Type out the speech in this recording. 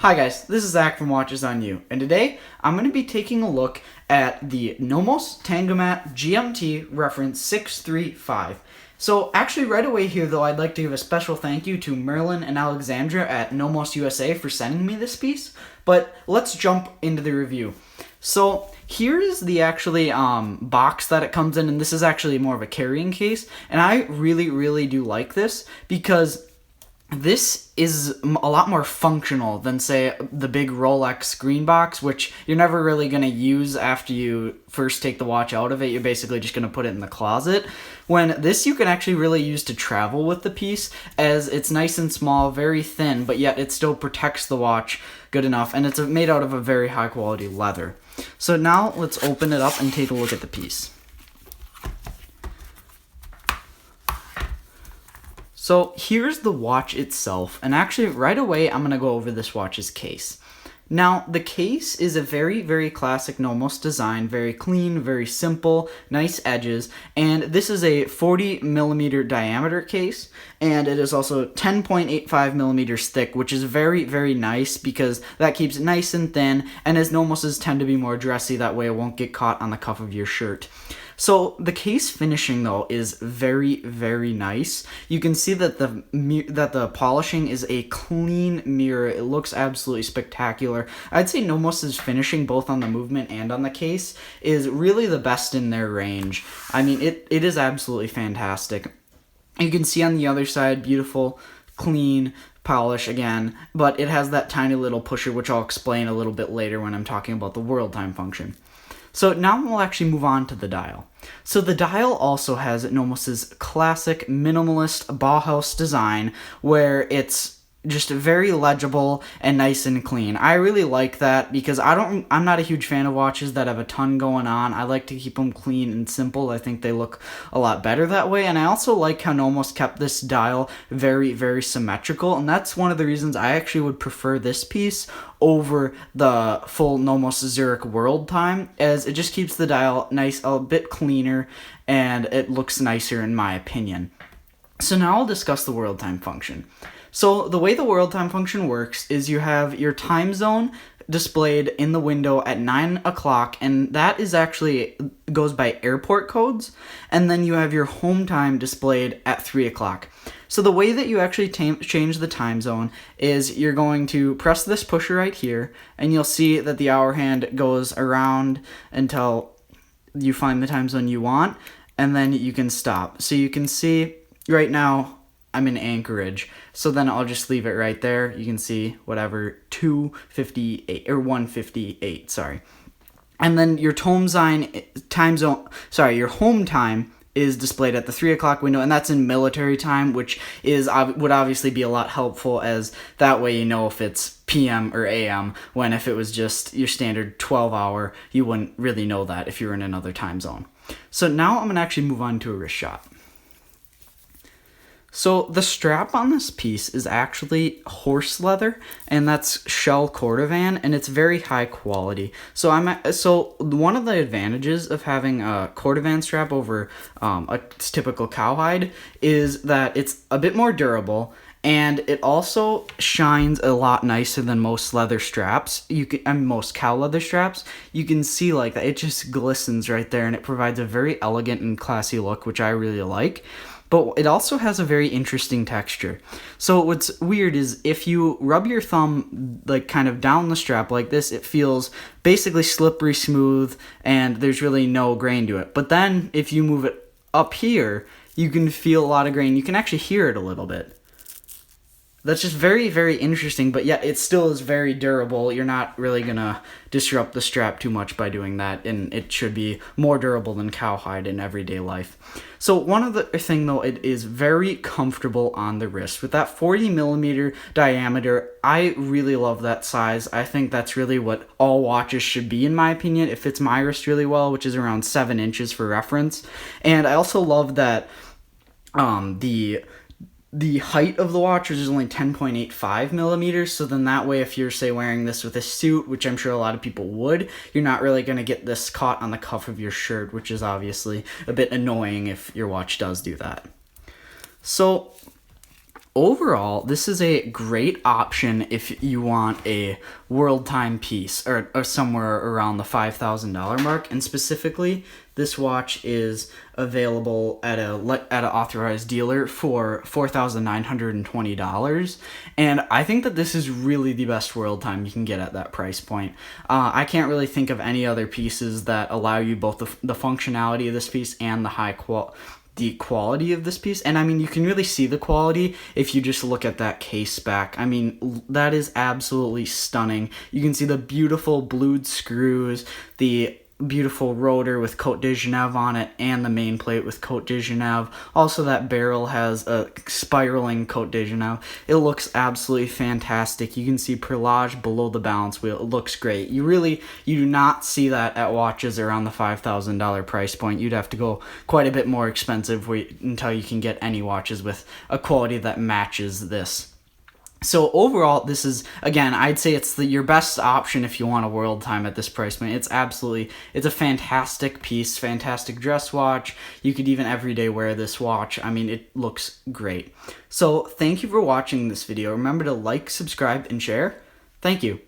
Hi guys, this is Zach from Watches on You, and today I'm going to be taking a look at the Nomos Tangomat GMT reference 635. So actually right away here though, I'd like to give a special thank you to Merlin and Alexandra at Nomos USA for sending me this piece, but let's jump into the review. So here's the actually box that it comes in, and this is actually more of a carrying case, and I really do like this because this is a lot more functional than, say, the big Rolex green box, which you're never really going to use after you first take the watch out of it. You're basically just going to put it in the closet. When this you can actually really use to travel with the piece, as it's nice and small, very thin, but yet it still protects the watch good enough, and it's made out of a very high quality leather. So now let's open it up and take a look at the piece. So here's the watch itself, and actually right away I'm going to go over this watch's case. Now, the case is a very classic Nomos design, very clean, very simple, nice edges, and this is a 40mm diameter case, and it is also 10.85 millimeters thick, which is very nice because that keeps it nice and thin, and as Nomoses tend to be more dressy, that way it won't get caught on the cuff of your shirt. So the case finishing though is very nice. You can see that the polishing is a clean mirror. It looks absolutely spectacular. I'd say Nomos's finishing both on the movement and on the case is really the best in their range. I mean, it is absolutely fantastic. You can see on the other side, beautiful, clean polish again, but it has that tiny little pusher, which I'll explain a little bit later when I'm talking about the world time function. So now we'll actually move on to the dial. So the dial also has Nomos's classic minimalist Bauhaus design, where it's just very legible and nice and clean. I really like that because I'm not a huge fan of watches that have a ton going on. I like to keep them clean and simple. I think they look a lot better that way, and I also like how Nomos kept this dial very symmetrical, and that's one of the reasons I actually would prefer this piece over the full Nomos Zurich World Time, as it just keeps the dial nice, a bit cleaner, and it looks nicer in my opinion. So now I'll discuss the world time function. So the way the world time function works is you have your time zone displayed in the window at 9 o'clock, and that is actually goes by airport codes, and then you have your home time displayed at 3 o'clock. So the way that you actually change the time zone is you're going to press this pusher right here, and you'll see that the hour hand goes around until you find the time zone you want, and then you can stop. So you can see right now I'm in Anchorage, so then I'll just leave it right there. You can see whatever, 2:58 or 1:58, sorry. And then your your home time is displayed at the 3 o'clock window, and that's in military time, which would obviously be a lot helpful, as that way you know if it's PM or AM, when if it was just your standard 12-hour, you wouldn't really know that if you were in another time zone. So now I'm going to actually move on to a wrist shot. So the strap on this piece is actually horse leather, and that's shell cordovan, and it's very high quality. So one of the advantages of having a cordovan strap over a typical cowhide is that it's a bit more durable, and it also shines a lot nicer than most leather straps. Most cow leather straps. You can see like that, it just glistens right there, and it provides a very elegant and classy look, which I really like. But it also has a very interesting texture. So what's weird is if you rub your thumb like kind of down the strap like this, it feels basically slippery smooth, and there's really no grain to it. But then if you move it up here, you can feel a lot of grain. You can actually hear it a little bit. That's just very interesting, but yet it still is very durable. You're not really gonna disrupt the strap too much by doing that, and it should be more durable than cowhide in everyday life. So one other thing though, it is very comfortable on the wrist. With that 40mm diameter, I really love that size. I think that's really what all watches should be, in my opinion. It fits my wrist really well, which is around 7 inches for reference. And I also love that the height of the watch is only 10.85 millimeters, so then that way if you're, say, wearing this with a suit, which I'm sure a lot of people would, you're not really going to get this caught on the cuff of your shirt, which is obviously a bit annoying if your watch does do that. So Overall, this is a great option if you want a world time piece or somewhere around the $5,000 mark. And specifically, this watch is available at an authorized dealer for $4,920. And I think that this is really the best world time you can get at that price point. I can't really think of any other pieces that allow you both the functionality of this piece and the quality of this piece. And I mean, you can really see the quality if you just look at that case back. I mean, that is absolutely stunning. You can see the beautiful blued screws, the beautiful rotor with Côte de Genève on it, and the main plate with Côte de Genève. Also, that barrel has a spiraling Côte de Genève. It looks absolutely fantastic. You can see perlage below the balance wheel. It looks great. You do not see that at watches around the $5,000 price point. You'd have to go quite a bit more expensive until you can get any watches with a quality that matches this. So overall, this is, again, I'd say it's your best option if you want a world time at this price point. It's a fantastic piece, fantastic dress watch. You could even everyday wear this watch. I mean, it looks great. So thank you for watching this video. Remember to like, subscribe, and share. Thank you.